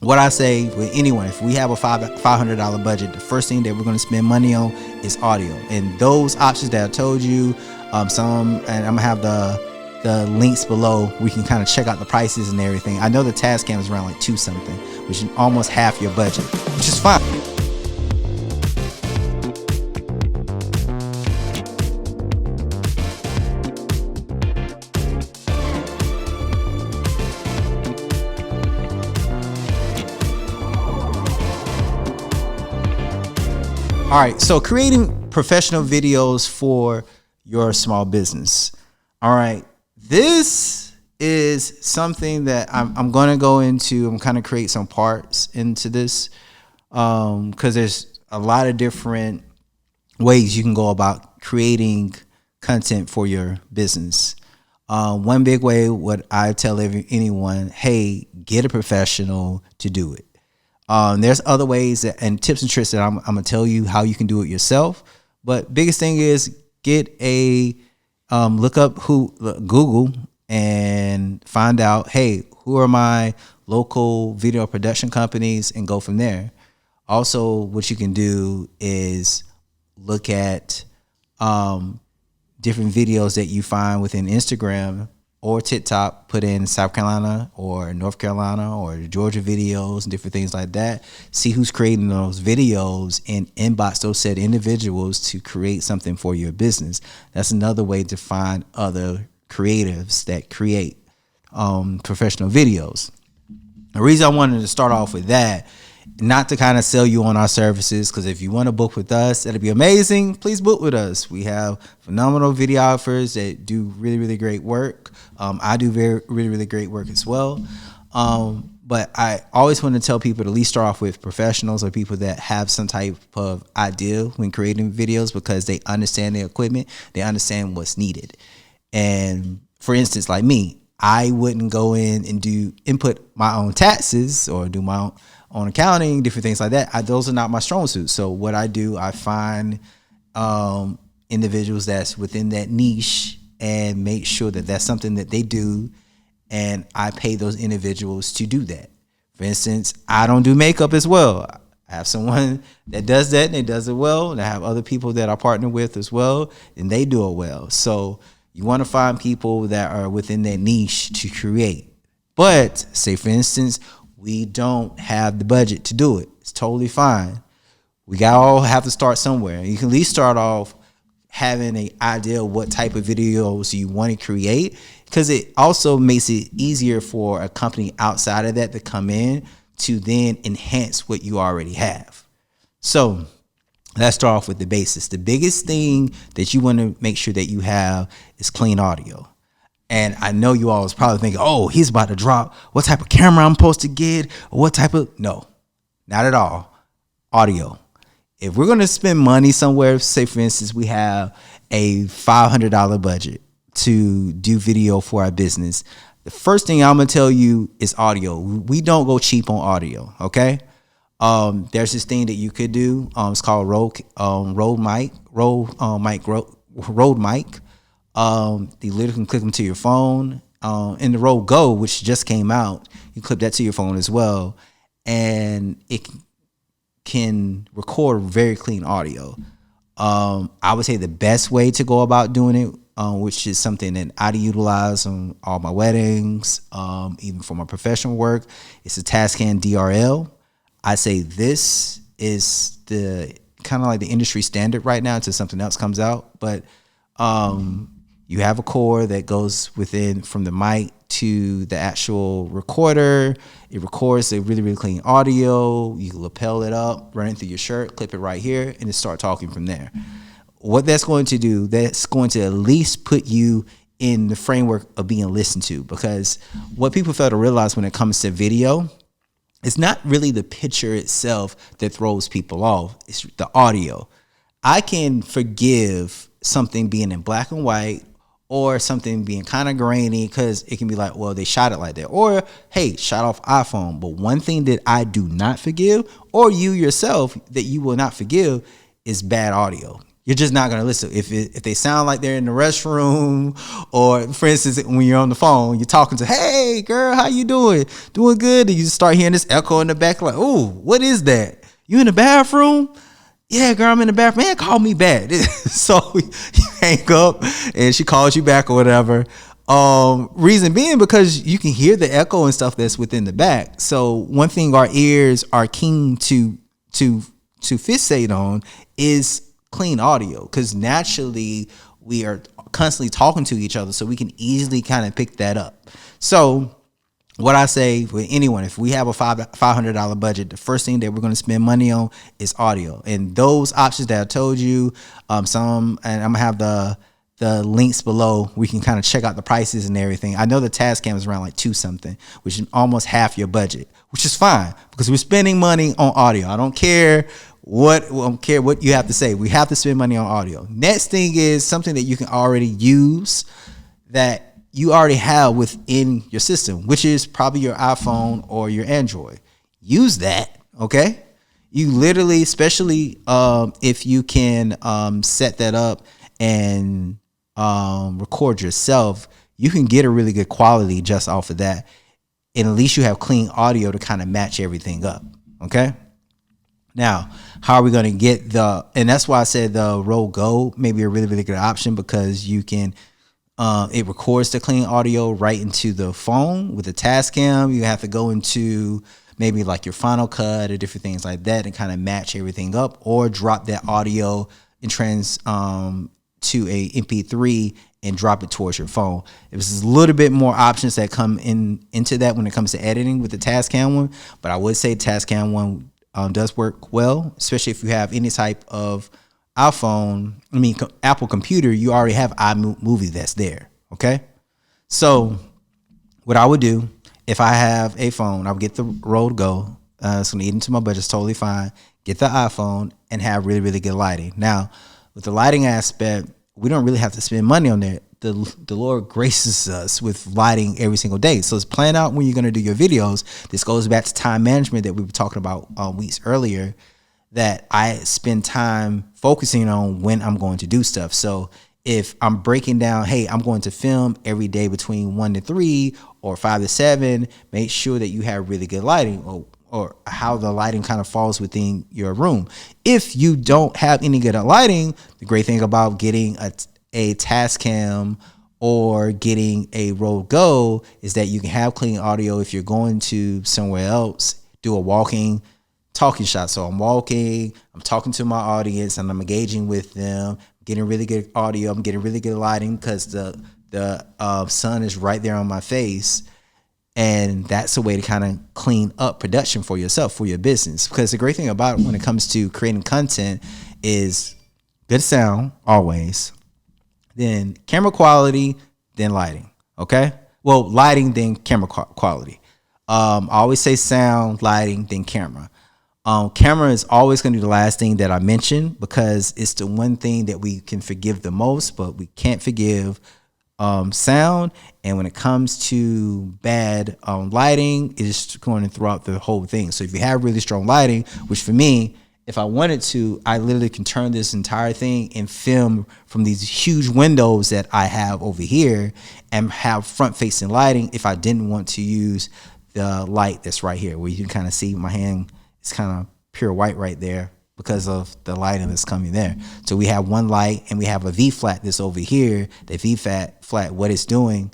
what I say with anyone, if we have a $500 budget, the first thing that we're going to spend money on is audio. And those options that I told you, and I'm gonna have the links below. We can kind of check out the prices and everything. I know the Tascam is around like 2 something, which is almost half your budget, which is fine. All right, so creating professional videos for your small business. All right, this is something that I'm going to go into. I'm kind of create some parts into this because there's a lot of different ways you can go about creating content for your business. One big way, what I tell anyone, hey, get a professional to do it. There's other ways and tips and tricks that I'm gonna tell you how you can do it yourself. But biggest thing is get a look up Google and find out, hey, who are my local video production companies, and go from there. Also, what you can do is look at different videos that you find within Instagram or TikTok, put in South Carolina or North Carolina or Georgia videos and different things like that. See who's creating those videos and inbox those said individuals to create something for your business. That's another way to find other creatives that create professional videos. The reason I wanted to start off with that, not to kind of sell you on our services, because if you want to book with us, that'd be amazing. Please book with us. We have phenomenal videographers that do really, really great work. I do really great work as well. But I always want to tell people to at least start off with professionals or people that have some type of idea when creating videos, because they understand the equipment, they understand what's needed. And for instance, like me, I wouldn't go in and input my own taxes or do my own accounting, different things like that. Those are not my strong suits. So what I do, I find individuals that's within that niche and make sure that that's something that they do, and I pay those individuals to do that. For instance, I don't do makeup as well. I have someone that does that, and they does it well, and I have other people that I partner with as well, and they do it well. So you want to find people that are within that niche to create. But say, for instance, we don't have the budget to do it. It's totally fine. We all have to start somewhere. You can at least start off having an idea of what type of videos you want to create, because it also makes it easier for a company outside of that to come in to then enhance what you already have. So let's start off with the basics. The biggest thing that you want to make sure that you have is clean audio. And I know you all was probably thinking, oh, he's about to drop what type of camera I'm supposed to get, or what type of, no, not at all. Audio. If we're going to spend money somewhere, say for instance, we have a $500 budget to do video for our business, the first thing I'm going to tell you is audio. We don't go cheap on audio. Okay. There's this thing that you could do. It's called Rode mic. You literally can click them to your phone. In the Rode Go, which just came out, you clip that to your phone as well, and it can record very clean audio. I would say the best way to go about doing it, which is something that I utilize on all my weddings, even for my professional work, is the Tascam DRL. I say this is the kind of like the industry standard right now until something else comes out. But you have a cord that goes within from the mic to the actual recorder. It records a really, really clean audio. You can lapel it up, run it through your shirt, clip it right here, and then start talking from there. What that's going to do, that's going to at least put you in the framework of being listened to, because what people fail to realize when it comes to video, it's not really the picture itself that throws people off. It's the audio. I can forgive something being in black and white or something being kind of grainy, because it can be like, well, they shot it like that. Or, hey, shot off iPhone. But one thing that I do not forgive, or you yourself that you will not forgive, is bad audio. You're just not gonna listen. If they sound like they're in the restroom, or for instance, when you're on the phone, you're talking to, hey girl, how you doing? Doing good. And you start hearing this echo in the back, like, oh, what is that? You in the bathroom? Yeah, girl, I'm in the bathroom. Man, call me back. So you hang up, and she calls you back or whatever. Reason being because you can hear the echo and stuff that's within the back. So one thing our ears are keen to fixate on is clean audio, because naturally we are constantly talking to each other, so we can easily kind of pick that up. So what I say with anyone, if we have a $500 budget, the first thing that we're going to spend money on is audio. And those options that I told you, and I'm gonna have the links below. We can kind of check out the prices and everything. I know the Tascam is around like $2 something, which is almost half your budget, which is fine because we're spending money on audio. I don't care what you have to say. We have to spend money on audio. Next thing is something that you can already use, that you already have within your system, which is probably your iPhone or your Android. Use that, okay? You literally, especially if you can set that up and record yourself, you can get a really good quality just off of that. And at least you have clean audio to kind of match everything up, okay? Now, how are we going to get and that's why I said the Rode Go may be a really, really good option, because you can, it records the clean audio right into the phone. With the Tascam, you have to go into maybe like your Final Cut or different things like that and kind of match everything up, or drop that audio and to a MP3 and drop it towards your phone. There's a little bit more options that come into that when it comes to editing with the Tascam one, but I would say Tascam one does work well, especially if you have any type of Apple computer. You already have iMovie that's there, okay? So what I would do, if I have a phone, I would get the Rode Go. It's going to eat into my budget. It's totally fine. Get the iPhone and have really, really good lighting. Now, with the lighting aspect, we don't really have to spend money on that. The Lord graces us with lighting every single day. So it's plan out when you're going to do your videos. This goes back to time management that we were talking about weeks earlier, that I spend time focusing on when I'm going to do stuff. So if I'm breaking down, hey, I'm going to film every day between 1 to 3 or 5 to 7, make sure that you have really good lighting, or how the lighting kind of falls within your room. If you don't have any good lighting, the great thing about getting a Tascam or getting a Rode Go is that you can have clean audio. If you're going to somewhere else, do a walking talking shot. So I'm walking, I'm talking to my audience, and I'm engaging with them, getting really good audio, I'm getting really good lighting because the sun is right there on my face. And that's a way to kind of clean up production for yourself, for your business. Because the great thing about it when it comes to creating content is good sound always, then camera quality, then lighting. Okay? Well, lighting, then camera quality. I always say sound, lighting, then camera. Camera is always going to be the last thing that I mention, because it's the one thing that we can forgive the most, but we can't forgive sound. And when it comes to bad lighting, it's going throughout the whole thing. So if you have really strong lighting, which for me, if I wanted to, I literally can turn this entire thing and film from these huge windows that I have over here and have front facing lighting if I didn't want to use the light that's right here, where you can kind of see my hand is kind of pure white right there because of the lighting that's coming there. So we have one light, and we have a V flat that's over here. The V flat, what it's doing,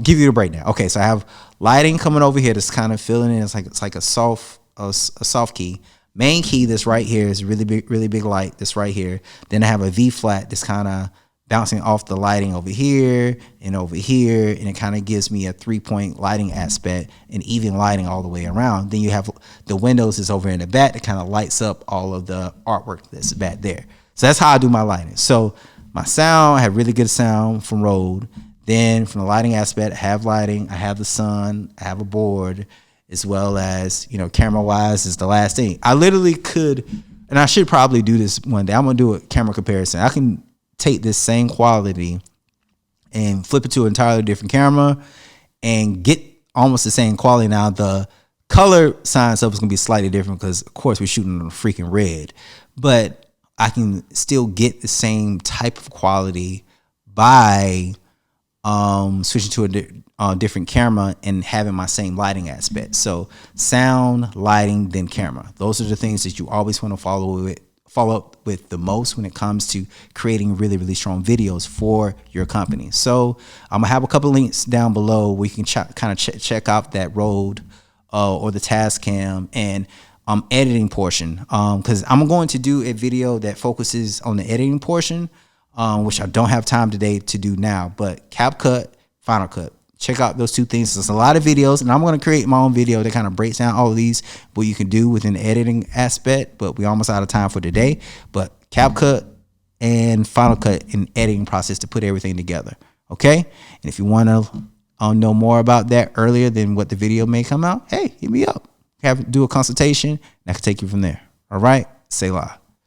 give you the breakdown. Okay, so I have lighting coming over here that's kind of filling in. It's like a soft key. Main key that's right here is really big light that's right here. Then I have a V flat that's kind of bouncing off the lighting over here, and it kind of gives me a 3-point lighting aspect and even lighting all the way around. Then you have the windows is over in the back that kind of lights up all of the artwork that's back there. So that's how I do my lighting. So my sound, I have really good sound from Rode. Then from the lighting aspect, I have lighting, I have the sun, I have a board, as well as, camera wise is the last thing. I literally could, and I should probably do this one day. I'm going to do a camera comparison. I can take this same quality and flip it to an entirely different camera and get almost the same quality. Now the color sign stuff is going to be slightly different because of course we're shooting on freaking red, but I can still get the same type of quality by switching to a different camera and having my same lighting aspect. So sound, lighting, then camera. Those are the things that you always want to follow up with the most when it comes to creating really, really strong videos for your company. So I'm gonna have a couple of links down below where you can kind of check out that Rode or the Tascam and editing portion, because I'm going to do a video that focuses on the editing portion, which I don't have time today to do now, but CapCut, Final Cut. Check out those two things. There's a lot of videos, and I'm going to create my own video that kind of breaks down all of these, what you can do within the editing aspect, but we're almost out of time for today. But CapCut and Final Cut in editing process to put everything together. Okay. And if you want to know more about that earlier than what the video may come out, hey, hit me up. Do a consultation, and I can take you from there. All right. Say la.